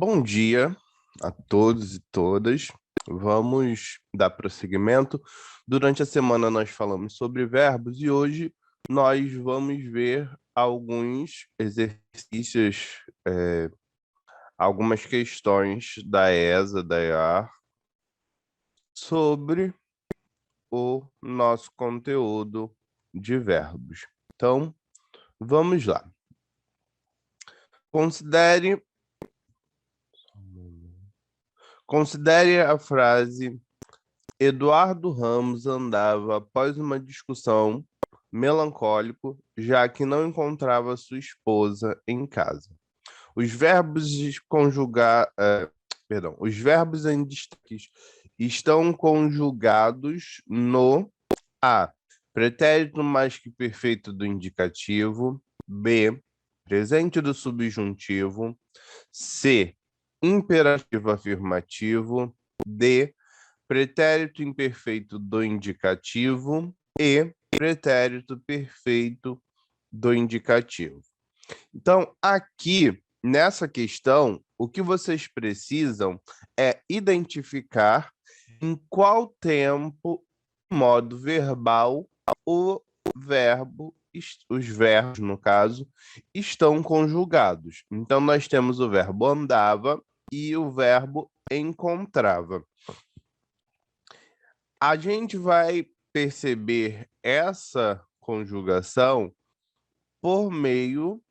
Bom dia a todos e todas. Vamos dar prosseguimento. Durante a semana nós falamos sobre verbos e hoje nós vamos ver alguns exercícios, algumas questões da ESA, da EAR, sobre o nosso conteúdo de verbos. Então, vamos lá. Considere a frase: Eduardo Ramos andava após uma discussão melancólico, já que não encontrava sua esposa em casa. Os verbos os verbos em destaques estão conjugados no A. Pretérito mais que perfeito do indicativo. B. Presente do subjuntivo. C. Imperativo afirmativo. D. Pretérito imperfeito do indicativo. E pretérito perfeito do indicativo. Então, aqui nessa questão, o que vocês precisam é identificar em qual tempo, modo verbal, o verbo, os verbos, no caso, estão conjugados. Então, nós temos o verbo andava e o verbo encontrava. A gente vai perceber essa conjugação por meio,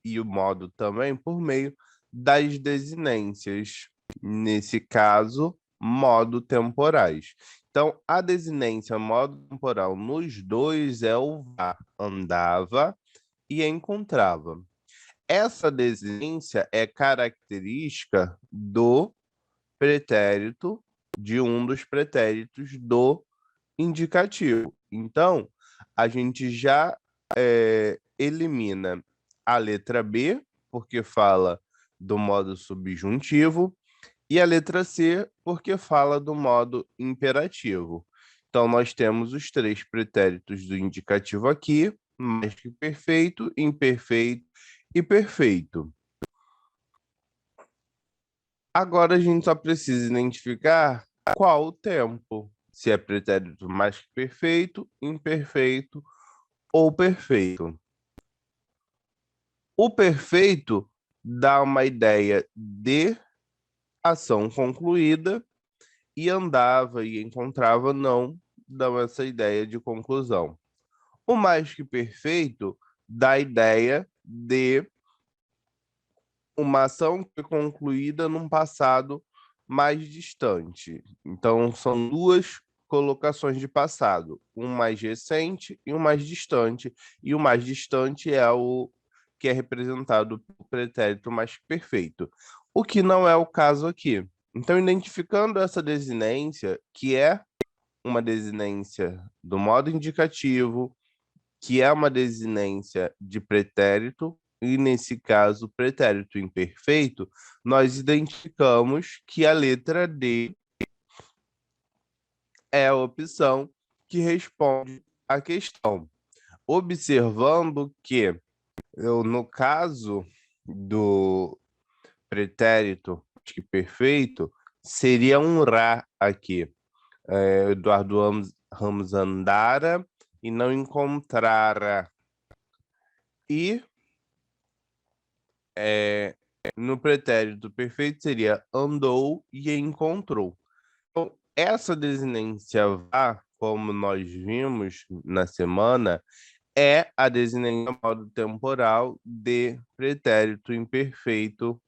e o modo também, por meio das desinências, nesse caso, modo temporais. Então, a desinência modo temporal nos dois é o VAR, andava e encontrava. Essa desinência é característica do pretérito, de um dos pretéritos do indicativo. Então, a gente já elimina a letra B, porque fala do modo subjuntivo, e a letra C, porque fala do modo imperativo. Então, nós temos os três pretéritos do indicativo aqui, mais que perfeito, imperfeito e perfeito. Agora a gente só precisa identificar qual o tempo, se é pretérito mais que perfeito, imperfeito ou perfeito. O perfeito dá uma ideia de ação concluída e andava e encontrava não dão essa ideia de conclusão. O mais que perfeito dá a ideia de uma ação que foi concluída num passado mais distante. Então, são duas colocações de passado, um mais recente e um mais distante, e o mais distante é o que é representado pelo pretérito mais perfeito, o que não é o caso aqui. Então, identificando essa desinência, que é uma desinência do modo indicativo, que é uma desinência de pretérito, e nesse caso, pretérito imperfeito, nós identificamos que a letra D é a opção que responde à questão. Observando que, no caso do pretérito perfeito, seria um Rá aqui. Eduardo Ramos andara e não encontrara. E no pretérito perfeito seria andou e encontrou. Então, essa desinência vá, como nós vimos na semana, é a desinência modo temporal de pretérito imperfeito,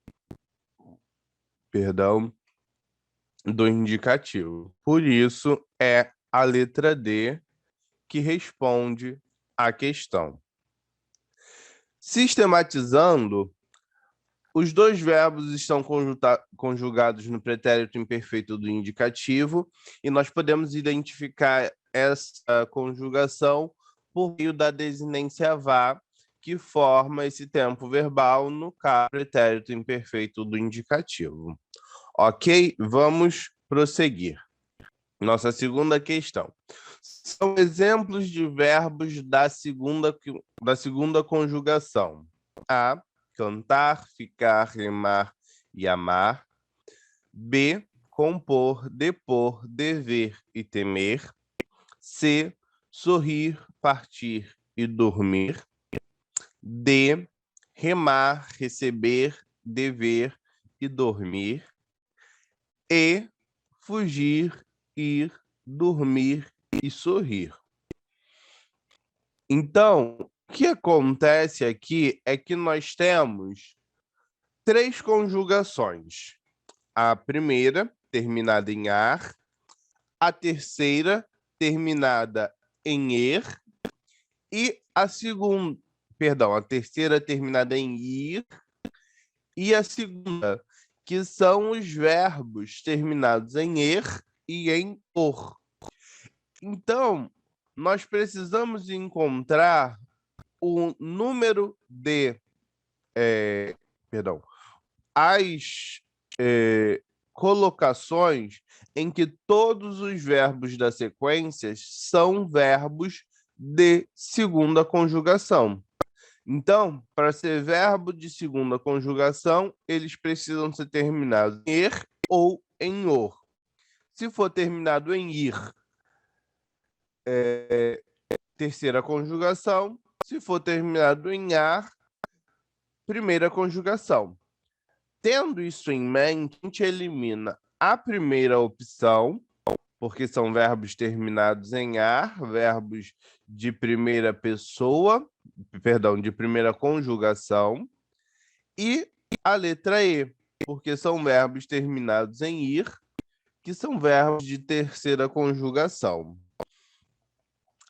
perdão, do indicativo. Por isso, é a letra D que responde à questão. Sistematizando, os dois verbos estão conjugados no pretérito imperfeito do indicativo e nós podemos identificar essa conjugação por meio da desinência vá, que forma esse tempo verbal no caso pretérito imperfeito do indicativo. Ok? Vamos prosseguir. Nossa segunda questão. São exemplos de verbos da segunda conjugação. A, cantar, ficar, rimar e amar. B, compor, depor, dever e temer. C, sorrir, partir e dormir. D, remar, receber, dever e dormir. E, fugir, ir, dormir e sorrir. Então, o que acontece aqui é que nós temos 3 conjugações. A primeira, terminada em ar, a terceira, terminada em er, e a segunda, perdão, a terceira terminada em ir, e a segunda, que são os verbos terminados em er e em or. Então, nós precisamos encontrar o número de, perdão, as colocações em que todos os verbos da sequência são verbos de segunda conjugação. Então, para ser verbo de segunda conjugação, eles precisam ser terminados em er ou em or. Se for terminado em ir, terceira conjugação. Se for terminado em ar, primeira conjugação. Tendo isso em mente, a gente elimina a primeira opção, porque são verbos terminados em ar, verbos de primeira pessoa, perdão, de primeira conjugação, e a letra E, porque são verbos terminados em ir, que são verbos de terceira conjugação.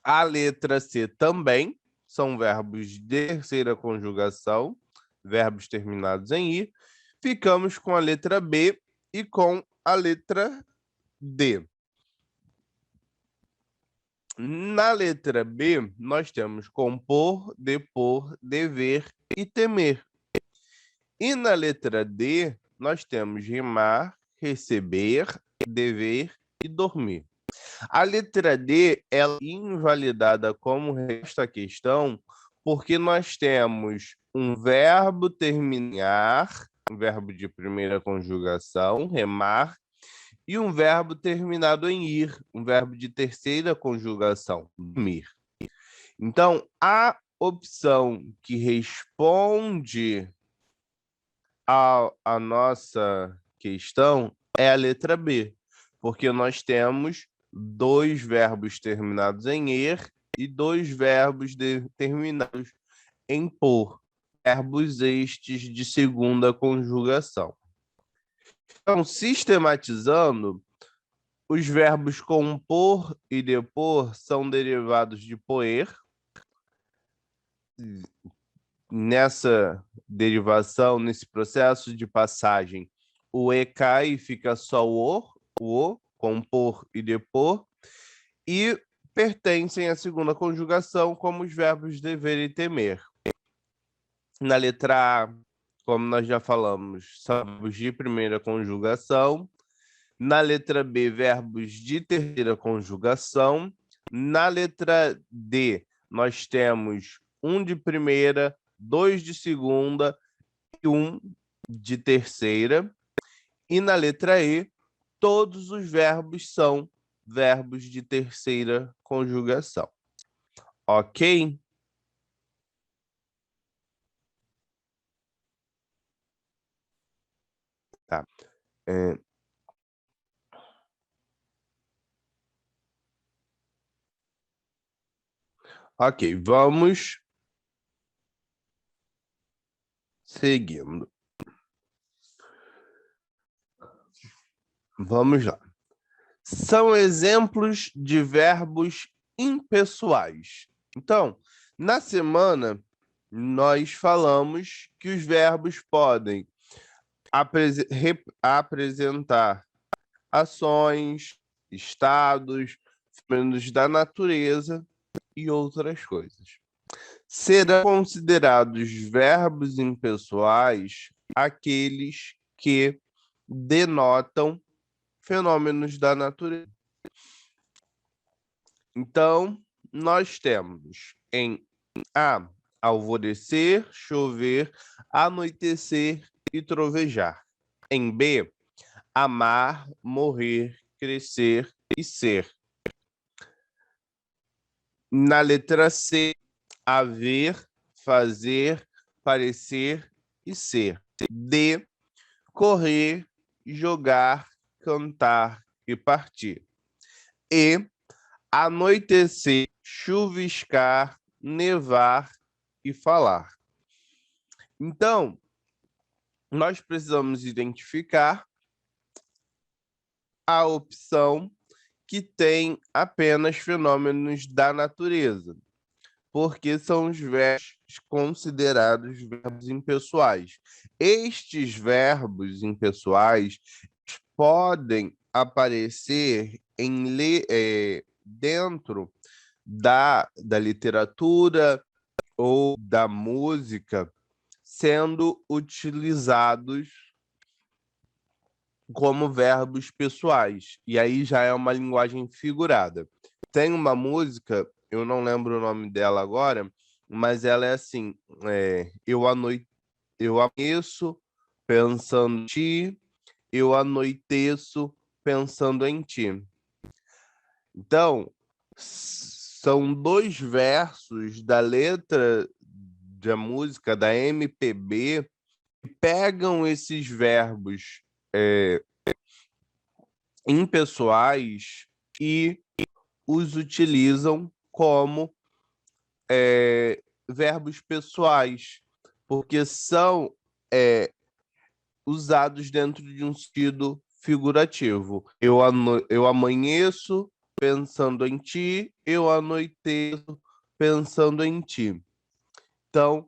A letra C também são verbos de terceira conjugação, verbos terminados em I. Ficamos com a letra B e com a letra D. Na letra B, nós temos compor, depor, dever e temer. E na letra D, nós temos rimar, receber, dever e dormir. A letra D é invalidada como resta questão, porque nós temos um verbo terminar, um verbo de primeira conjugação, remar, e um verbo terminado em ir, um verbo de terceira conjugação, dormir. Então, a opção que responde a nossa questão é a letra B, porque nós temos 2 verbos terminados em er e 2 verbos terminados em por, verbos estes de segunda conjugação. Então, sistematizando, os verbos compor e depor são derivados de poer. Nessa derivação, nesse processo de passagem, o E cai e fica só o, compor e depor, e pertencem à segunda conjugação, como os verbos dever e temer. Na letra A, como nós já falamos, são verbos de primeira conjugação. Na letra B, verbos de terceira conjugação. Na letra D, nós temos um de primeira, 2 de segunda e 1 de terceira. E na letra E, todos os verbos são verbos de terceira conjugação. Ok? Tá. Ok, vamos seguindo. Vamos lá. São exemplos de verbos impessoais. Então, na semana, nós falamos que os verbos podem apresentar ações, estados, fenômenos da natureza e outras coisas. Serão considerados verbos impessoais aqueles que denotam fenômenos da natureza. Então, nós temos em A, alvorecer, chover, anoitecer e trovejar. Em B, amar, morrer, crescer e ser. Na letra C, haver, fazer, parecer e ser. D, correr, jogar, cantar e partir. E, anoitecer, chuviscar, nevar e falar. Então, nós precisamos identificar a opção que tem apenas fenômenos da natureza, porque são os verbos considerados verbos impessoais. Estes verbos impessoais podem aparecer dentro da literatura ou da música, sendo utilizados como verbos pessoais. E aí já é uma linguagem figurada. Tem uma música, eu não lembro o nome dela agora, mas ela é assim: eu amanheço pensando em ti, eu anoiteço pensando em ti. Então, são dois versos da letra da música da MPB que pegam esses verbos impessoais e os utilizam como verbos pessoais, porque são usados dentro de um sentido figurativo. Eu amanheço pensando em ti, eu anoiteço pensando em ti. Então,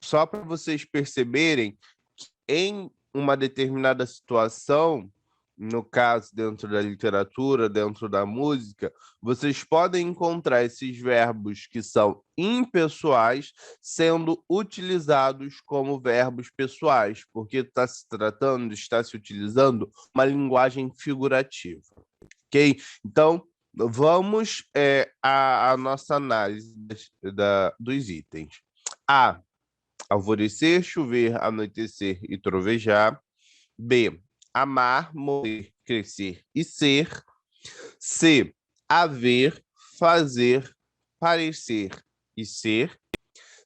só para vocês perceberem que em uma determinada situação, no caso, dentro da literatura, dentro da música, vocês podem encontrar esses verbos que são impessoais sendo utilizados como verbos pessoais, porque está se tratando, está se utilizando uma linguagem figurativa. Ok? Então, vamos à nossa análise dos itens. A. Alvorecer, chover, anoitecer e trovejar. B. Amar, morrer, crescer e ser. C. Haver, fazer, parecer e ser.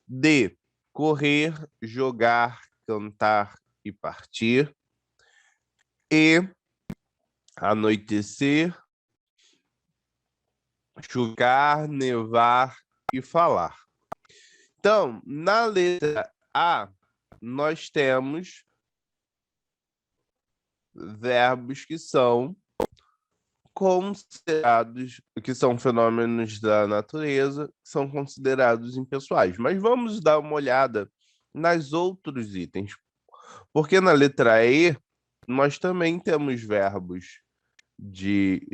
D. Correr, jogar, cantar e partir. E. Anoitecer, chugar, nevar e falar. Então, na letra A, nós temos verbos que são considerados, que são fenômenos da natureza, que são considerados impessoais. Mas vamos dar uma olhada nas outros itens, porque na letra E nós também temos verbos de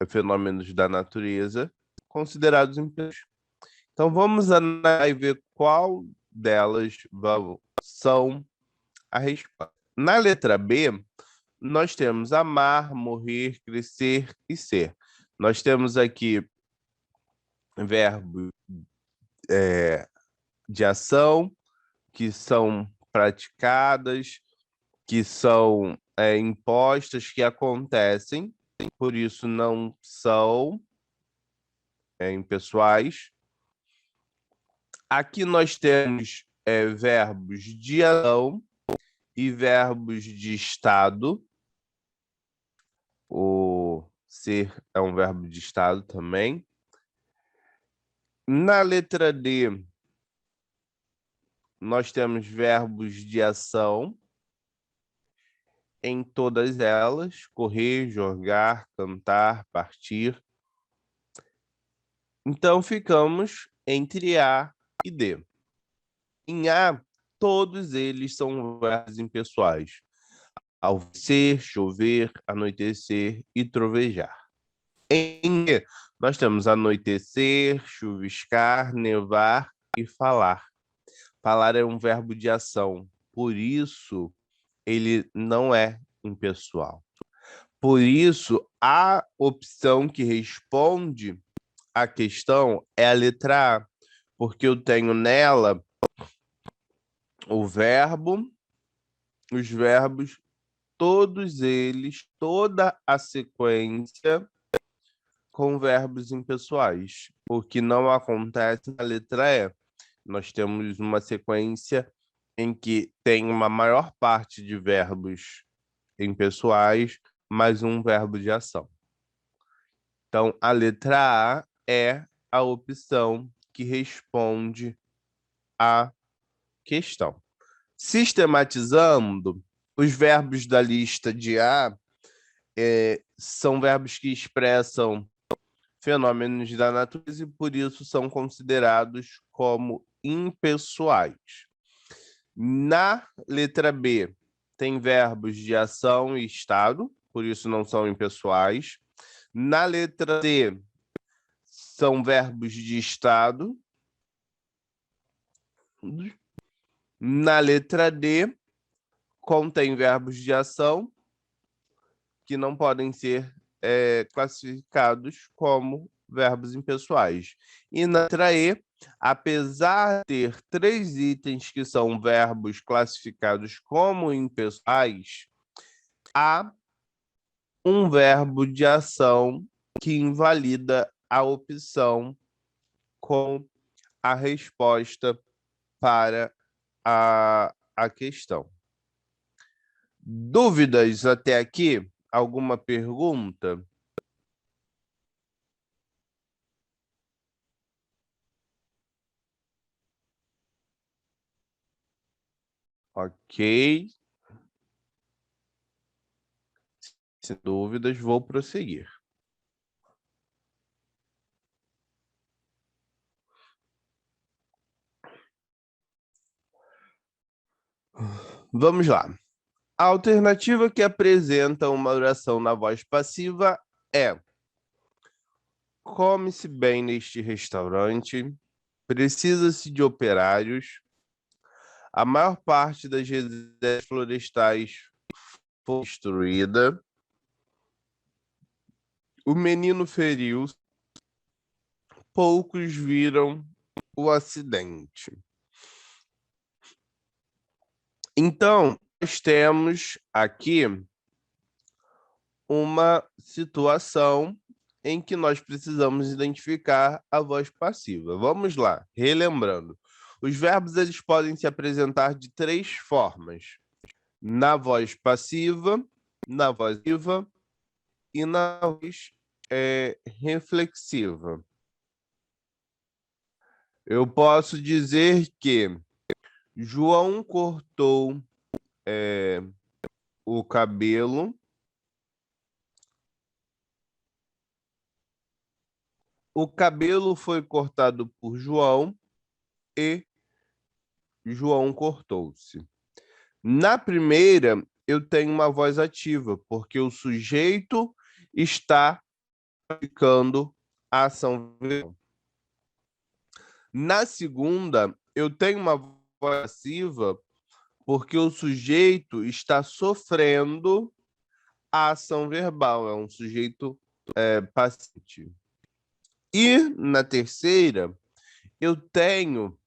fenômenos da natureza considerados impessoais. Então vamos analisar e ver qual delas são a resposta. Na letra B, nós temos amar, morrer, crescer e ser. Nós temos aqui verbos de ação que são praticadas, que são impostas, que acontecem, por isso não são impessoais. Aqui nós temos verbos de ação e verbos de estado. O ser é um verbo de estado também. Na letra D, nós temos verbos de ação em todas elas: correr, jogar, cantar, partir. Então, ficamos entre A e D. Em A, todos eles são verbos impessoais: alvorecer, chover, anoitecer e trovejar. Em E, nós temos anoitecer, chuviscar, nevar e falar. Falar é um verbo de ação, por isso ele não é impessoal. Por isso, a opção que responde à questão é a letra A, porque eu tenho nela o verbo, os verbos, todos eles, toda a sequência com verbos impessoais. O que não acontece na letra E. Nós temos uma sequência em que tem uma maior parte de verbos impessoais, mais um verbo de ação. Então, a letra A é a opção que responde à questão. Sistematizando, os verbos da lista de A são verbos que expressam fenômenos da natureza e, por isso, são considerados como impessoais. Na letra B, tem verbos de ação e estado, por isso não são impessoais. Na letra C, são verbos de estado. Na letra D, contém verbos de ação que não podem ser classificados como verbos impessoais. E na letra E, apesar de ter 3 itens que são verbos classificados como impessoais, há um verbo de ação que invalida a opção com a resposta para a questão. Dúvidas até aqui? Alguma pergunta? Ok. Sem dúvidas, vou prosseguir. Vamos lá. A alternativa que apresenta uma oração na voz passiva é: come-se bem neste restaurante, precisa-se de operários, a maior parte das reservas florestais foi destruída, o menino feriu-se, poucos viram o acidente. Então, nós temos aqui uma situação em que nós precisamos identificar a voz passiva. Vamos lá, relembrando. Os verbos eles podem se apresentar de 3 formas: na voz passiva, na voz ativa e na voz reflexiva. Eu posso dizer que João cortou o cabelo. O cabelo foi cortado por João e João cortou-se. Na primeira, eu tenho uma voz ativa, porque o sujeito está aplicando a ação verbal. Na segunda, eu tenho uma voz passiva, porque o sujeito está sofrendo a ação verbal, é um sujeito passivo. E na terceira, eu tenho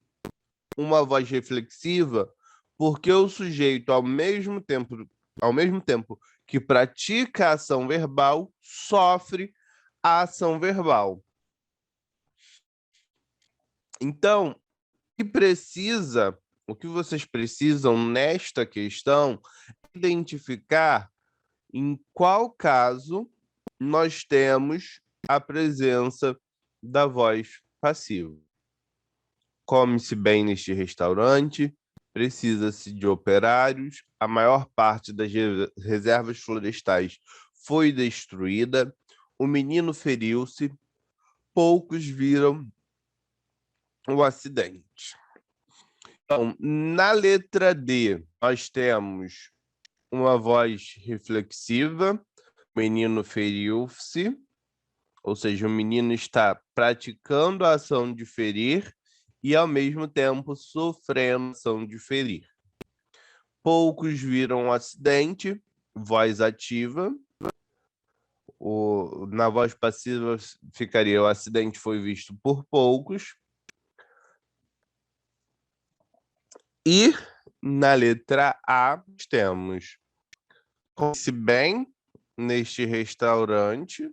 uma voz reflexiva, porque o sujeito, ao mesmo tempo que pratica a ação verbal, sofre a ação verbal. Então, o que vocês precisam nesta questão é identificar em qual caso nós temos a presença da voz passiva. Come-se bem neste restaurante, precisa-se de operários, a maior parte das reservas florestais foi destruída, o menino feriu-se, poucos viram o acidente. Então, na letra D, nós temos uma voz reflexiva, o menino feriu-se, ou seja, o menino está praticando a ação de ferir e, ao mesmo tempo, sofrendo a ação de ferir. Poucos viram o acidente, voz ativa. Na voz passiva ficaria: o acidente foi visto por poucos. E Na letra A, temos come-se bem neste restaurante.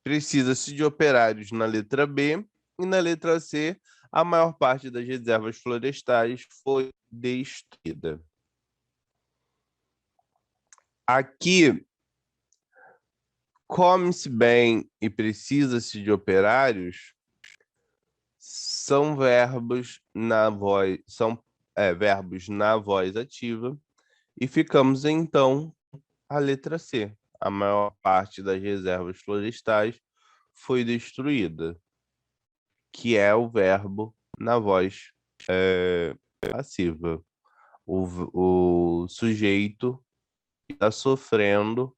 Precisa-se de operários na letra B. E na letra C, a maior parte das reservas florestais foi destruída. Aqui, come-se bem e precisa-se de operários são verbos na voz, verbos na voz ativa. E ficamos, então, a letra C. A maior parte das reservas florestais foi destruída, que é o verbo na voz passiva. O sujeito está sofrendo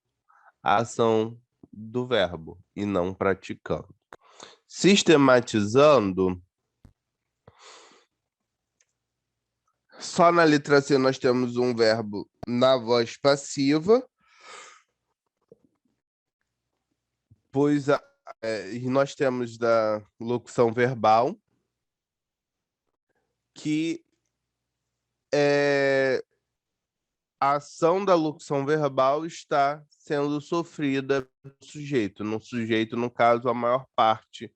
a ação do verbo e não praticando. Sistematizando, só na letra C nós temos um verbo na voz passiva, pois nós temos da locução verbal, que a ação da locução verbal está sendo sofrida pelo sujeito. No sujeito, no caso, a maior parte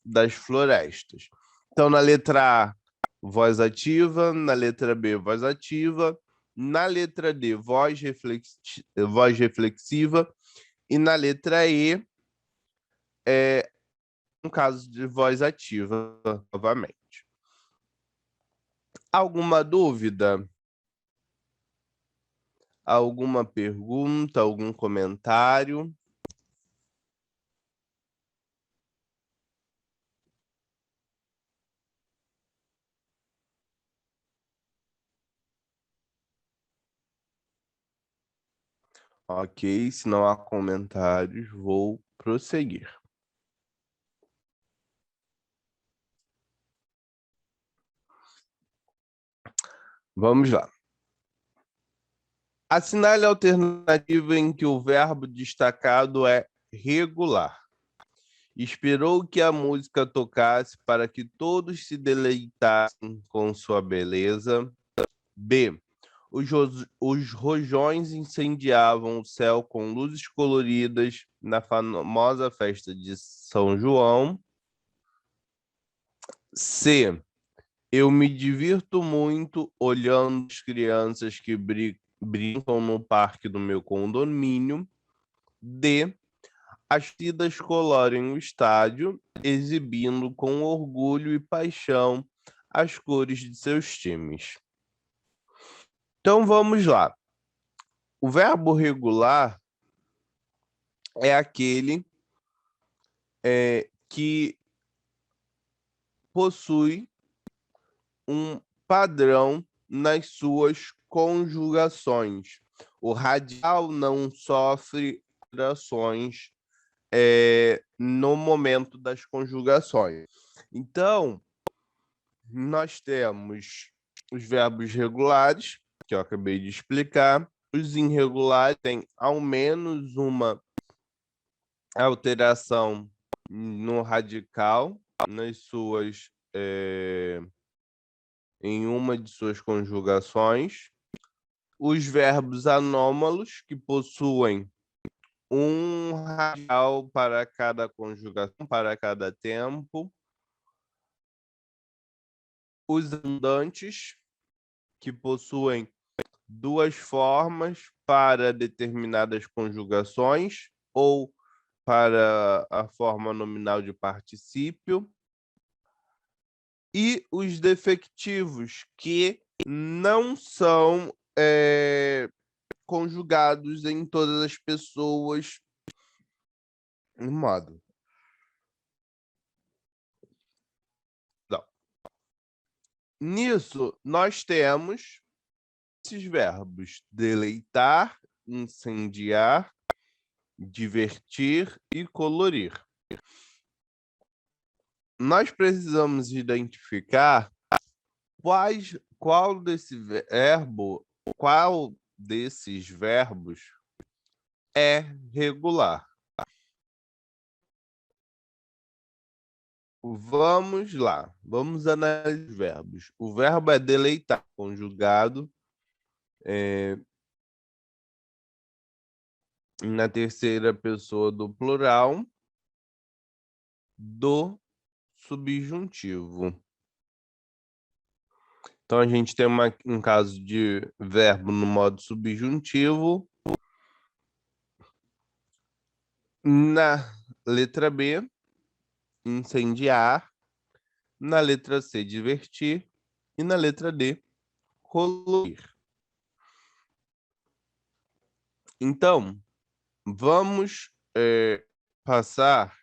das florestas. Então, na letra A, voz ativa, na letra B, voz ativa, na letra D, voz reflexiva, e na letra E, um caso de voz ativa, novamente. Alguma dúvida? Alguma pergunta, algum comentário? Ok, se não há comentários, vou prosseguir. Vamos lá. Assinale a alternativa em que o verbo destacado é regular. Esperou que a música tocasse para que todos se deleitassem com sua beleza. B. Os rojões incendiavam o céu com luzes coloridas na famosa festa de São João. C. Eu me divirto muito olhando as crianças que brincam no parque do meu condomínio. D. As torcidas colorem o estádio, exibindo com orgulho e paixão as cores de seus times. Então vamos lá. O verbo regular é aquele que possui um padrão nas suas conjugações. O radial não sofre alterações no momento das conjugações. Então, nós temos os verbos regulares, que eu acabei de explicar. Os irregulares têm ao menos uma alteração no radical, nas suas em uma de suas conjugações. Os verbos anômalos, que possuem um radial para cada conjugação, para cada tempo. Os andantes, que possuem duas formas para determinadas conjugações ou para a forma nominal de particípio. E os defectivos, que não são conjugados em todas as pessoas no modo. Não. Nisso, nós temos esses verbos: deleitar, incendiar, divertir e colorir. Nós precisamos identificar qual desses verbos é regular. Vamos lá, vamos analisar os verbos. O verbo é deleitar, conjugado na terceira pessoa do plural do subjuntivo. Então, a gente tem um caso de verbo no modo subjuntivo. Na letra B, incendiar. Na letra C, divertir. E na letra D, colorir. Então, vamos passar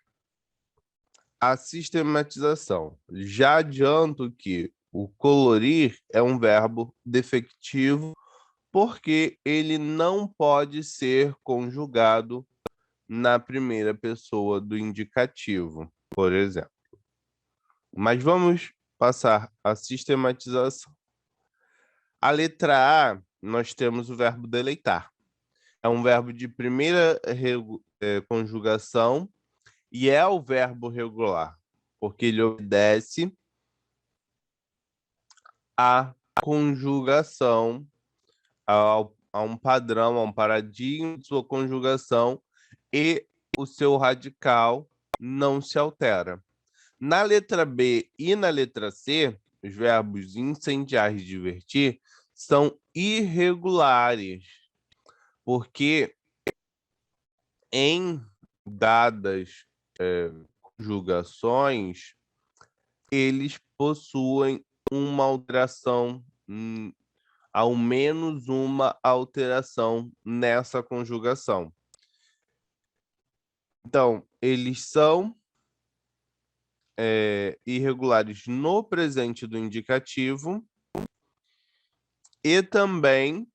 a sistematização. Já adianto que o colorir é um verbo defectivo porque ele não pode ser conjugado na primeira pessoa do indicativo, por exemplo. Mas vamos passar a sistematização. A letra A, nós temos o verbo deleitar. É um verbo de primeira conjugação e é o verbo regular, porque ele obedece à conjugação, a um padrão, a um paradigma de sua conjugação e o seu radical não se altera. Na letra B e na letra C, os verbos incendiar e divertir são irregulares, porque em dadas conjugações, eles possuem uma alteração, ao menos uma alteração nessa conjugação. Então, eles são irregulares no presente do indicativo e também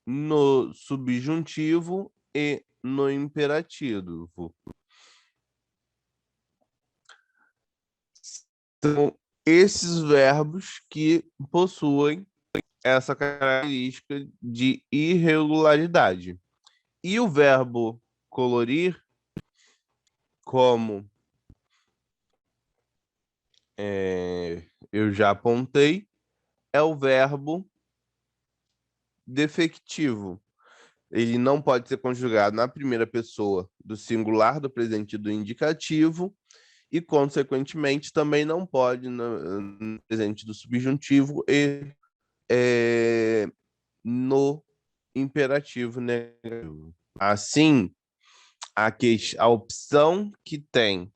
no subjuntivo e no imperativo. São esses verbos que possuem essa característica de irregularidade. E o verbo colorir, como eu já apontei, é o verbo defectivo. Ele não pode ser conjugado na primeira pessoa do singular, do presente e do indicativo, e, consequentemente, também não pode no presente do subjuntivo e no imperativo negativo. Assim, a opção que tem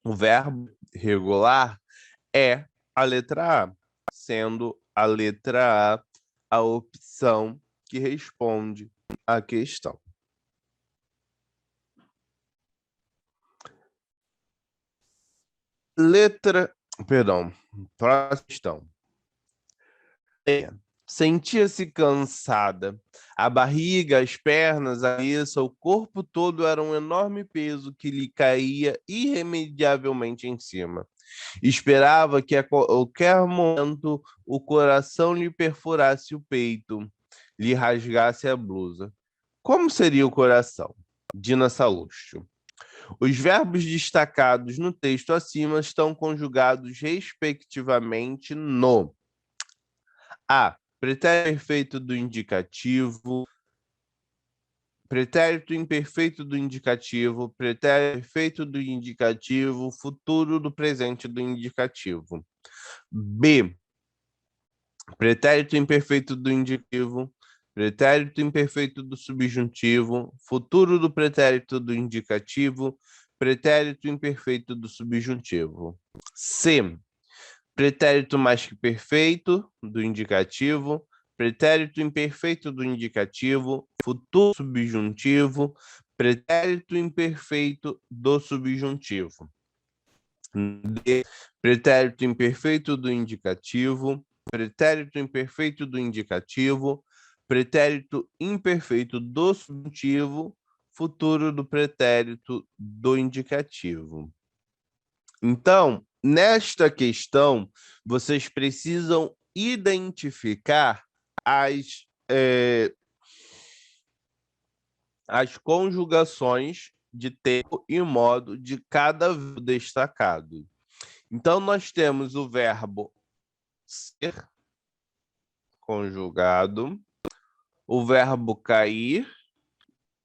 o verbo regular é a letra A, sendo a letra A a opção que responde à questão. Próxima questão. Sentia-se cansada. A barriga, as pernas, a cabeça, o corpo todo era um enorme peso que lhe caía irremediavelmente em cima. Esperava que a qualquer momento o coração lhe perfurasse o peito, lhe rasgasse a blusa. Como seria o coração? Dina Salustio. Os verbos destacados no texto acima estão conjugados respectivamente no A. Pretérito perfeito do indicativo, pretérito imperfeito do indicativo, pretérito perfeito do indicativo, futuro do presente do indicativo. B. Pretérito imperfeito do indicativo, pretérito imperfeito do subjuntivo, futuro do pretérito do indicativo, pretérito imperfeito do subjuntivo. C. Pretérito mais que perfeito do indicativo, pretérito imperfeito do indicativo, futuro subjuntivo, pretérito imperfeito do subjuntivo. D. Pretérito imperfeito do indicativo, pretérito imperfeito do indicativo, pretérito imperfeito do subjuntivo, futuro do pretérito do indicativo. Então, nesta questão, vocês precisam identificar as conjugações de tempo e modo de cada verbo destacado. Então, nós temos o verbo ser conjugado, o verbo cair,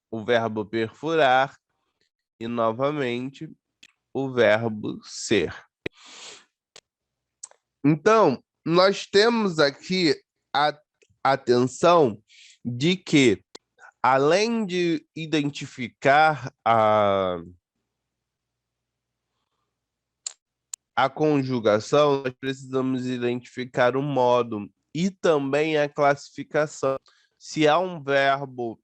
o verbo perfurar e, novamente, o verbo ser. Então, nós temos aqui a atenção de que, além de identificar a conjugação, nós precisamos identificar o modo e também a classificação. Se há um verbo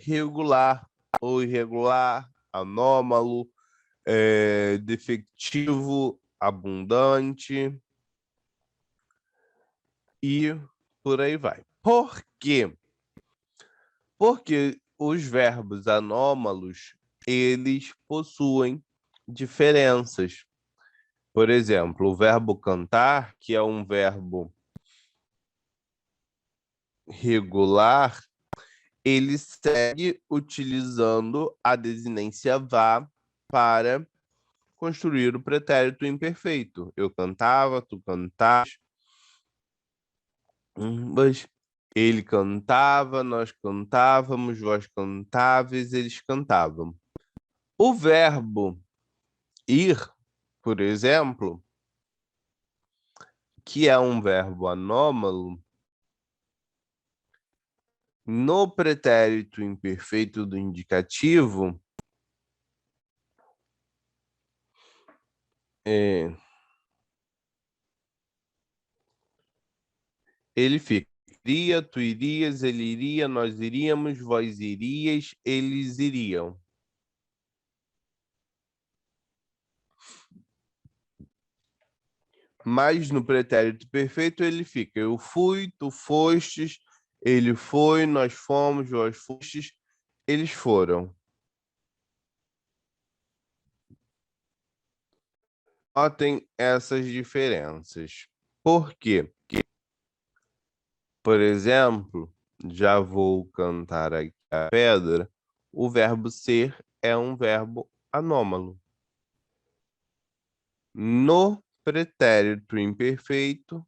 regular ou irregular, anômalo, defectivo, abundante e por aí vai. Por quê? Porque os verbos anômalos, eles possuem diferenças. Por exemplo, o verbo cantar, que é um verbo regular, ele segue utilizando a desinência vá para construir o pretérito imperfeito. Eu cantava, tu cantavas, mas ele cantava, nós cantávamos, vós cantáveis, eles cantavam. O verbo ir, por exemplo, que é um verbo anômalo, no pretérito imperfeito do indicativo, ele fica: iria, tu irias, ele iria, nós iríamos, vós irias, eles iriam. Mas no pretérito perfeito ele fica: eu fui, tu fostes, ele foi, nós fomos, vós fostes, eles foram. Notem essas diferenças. Por quê? Por exemplo, já vou cantar aqui a pedra, o verbo ser é um verbo anômalo. No pretérito imperfeito,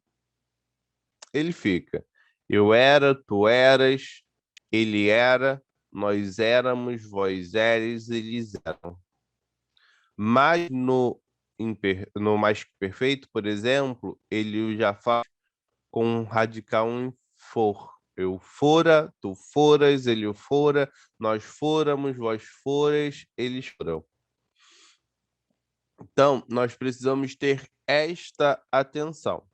ele fica: eu era, tu eras, ele era, nós éramos, vós eres, eles eram. Mas no mais que perfeito, por exemplo, ele já faz com um radical em for. Eu fora, tu foras, ele fora, nós fôramos, vós foras, eles foram. Então, nós precisamos ter esta atenção.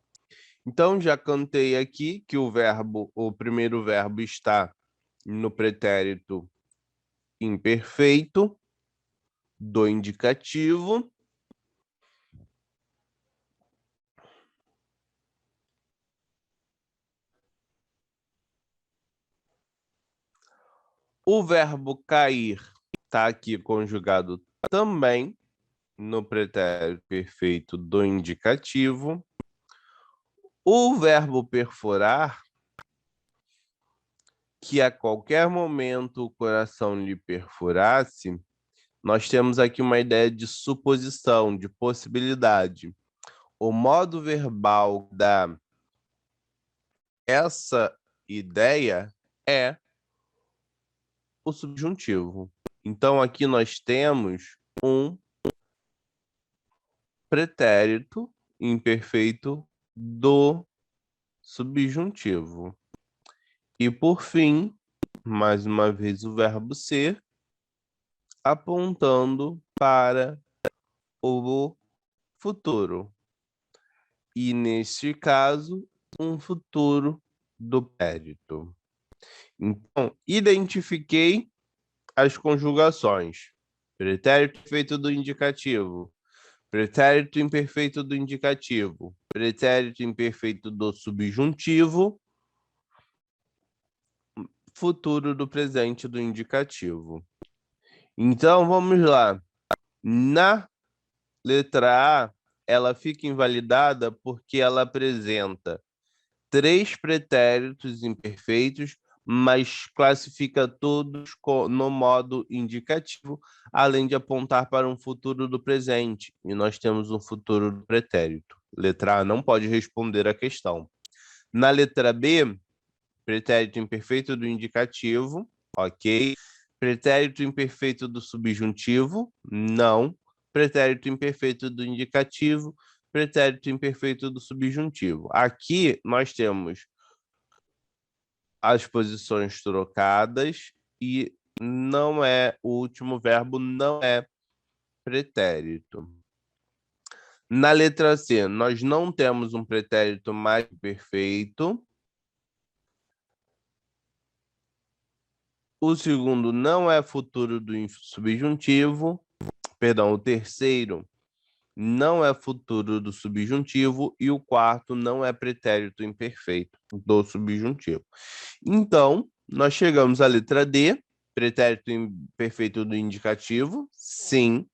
Então, já cantei aqui que o primeiro verbo está no pretérito imperfeito do indicativo. O verbo cair está aqui conjugado também no pretérito perfeito do indicativo. O verbo perfurar, que a qualquer momento o coração lhe perfurasse, nós temos aqui uma ideia de suposição, de possibilidade. O modo verbal da essa ideia é o subjuntivo. Então, aqui nós temos um pretérito imperfeito do subjuntivo. E, por fim, mais uma vez, o verbo ser, apontando para o futuro. E, neste caso, um futuro do pretérito. Então, identifiquei as conjugações. Pretérito perfeito do indicativo, pretérito imperfeito do indicativo, pretérito imperfeito do subjuntivo, futuro do presente do indicativo. Então, vamos lá. Na letra A, ela fica invalidada porque ela apresenta 3 pretéritos imperfeitos, mas classifica todos no modo indicativo, além de apontar para um futuro do presente. E nós temos um futuro do pretérito. Letra A não pode responder à questão. Na letra B, pretérito imperfeito do indicativo, ok. Pretérito imperfeito do subjuntivo, não. Pretérito imperfeito do indicativo, pretérito imperfeito do subjuntivo. Aqui nós temos as posições trocadas e não é o último verbo, não é pretérito. Na letra C, nós não temos um pretérito mais perfeito. O segundo não é futuro do subjuntivo. Perdão, o terceiro não é futuro do subjuntivo e o quarto não é pretérito imperfeito do subjuntivo. Então, nós chegamos à letra D, pretérito imperfeito do indicativo, sim.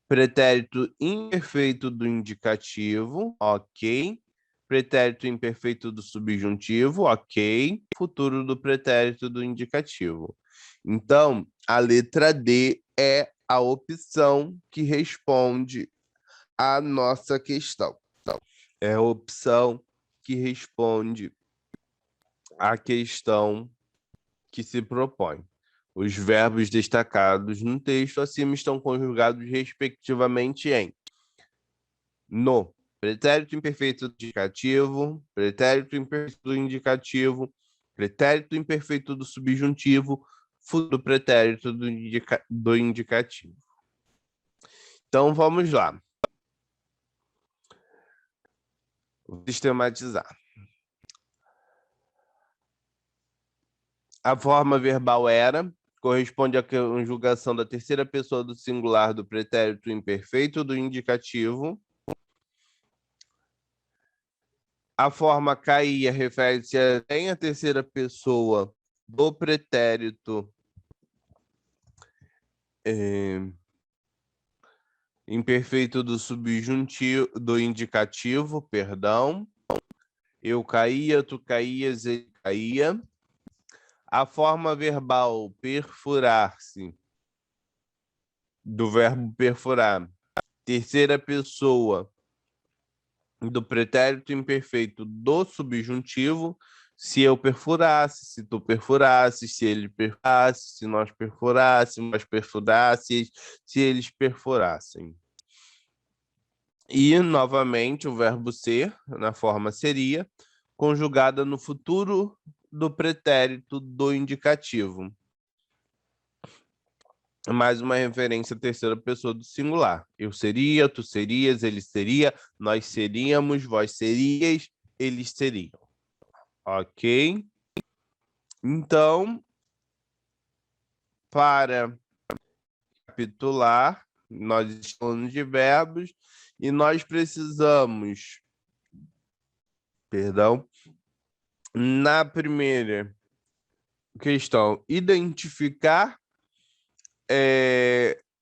Pretérito imperfeito do indicativo, ok. Pretérito imperfeito do subjuntivo, ok. Futuro do pretérito do indicativo. Então, a letra D é a opção que responde à nossa questão. Então, é a opção que responde à questão que se propõe. Os verbos destacados no texto acima estão conjugados respectivamente em no pretérito imperfeito do indicativo, pretérito imperfeito do indicativo, pretérito imperfeito do subjuntivo, futuro pretérito do indicativo. Então, vamos lá. Vou sistematizar. A forma verbal era corresponde à conjugação da terceira pessoa do singular do pretérito imperfeito do indicativo. A forma caía refere-se a terceira pessoa do pretérito imperfeito do subjuntivo, do indicativo, perdão. Eu caía, tu caías, ele caía. A forma verbal perfurar-se, do verbo perfurar, terceira pessoa do pretérito imperfeito do subjuntivo, se eu perfurasse, se tu perfurasses, se ele perfurasse, se nós perfurássemos, nós perfurásseis, se eles perfurassem. E, novamente, o verbo ser, na forma seria, conjugada no futuro do pretérito do indicativo. Mais uma referência à terceira pessoa do singular. Eu seria, tu serias, ele seria, nós seríamos, vós serias, eles seriam. Ok? Então, para recapitular, nós estamos de verbos e nós precisamos, perdão, na primeira questão, identificar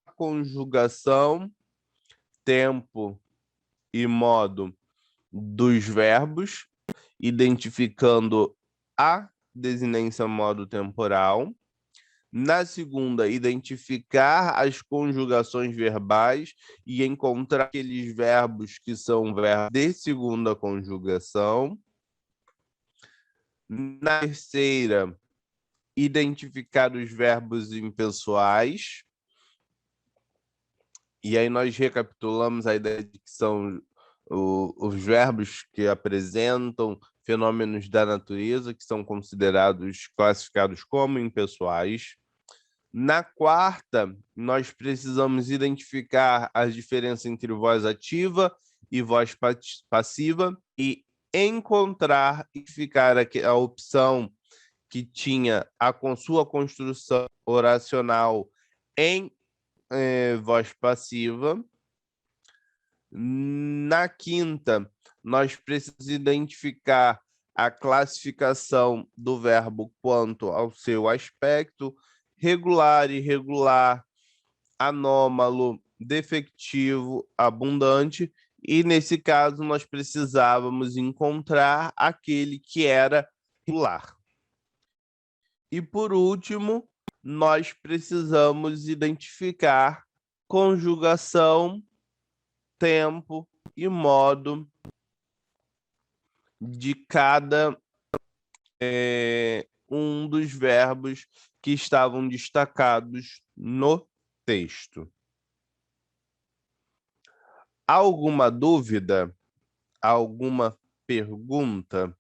a conjugação, tempo e modo dos verbos, identificando a desinência modo temporal. Na segunda, identificar as conjugações verbais e encontrar aqueles verbos que são verbos de segunda conjugação. Na terceira, identificar os verbos impessoais. E aí nós recapitulamos a ideia de que são os verbos que apresentam fenômenos da natureza, que são classificados como impessoais. Na quarta, nós precisamos identificar as diferenças entre voz ativa e voz passiva e encontrar e ficar a opção que tinha a sua construção oracional em voz passiva. Na quinta, nós precisamos identificar a classificação do verbo quanto ao seu aspecto: regular, irregular, anômalo, defectivo, abundante. E, nesse caso, nós precisávamos encontrar aquele que era regular. E por último, nós precisamos identificar conjugação, tempo e modo de cada um dos verbos que estavam destacados no texto. Alguma dúvida? Alguma pergunta?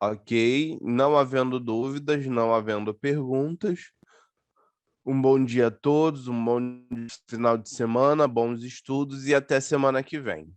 Ok, não havendo dúvidas, não havendo perguntas. Um bom dia a todos, um bom final de semana, bons estudos e até semana que vem.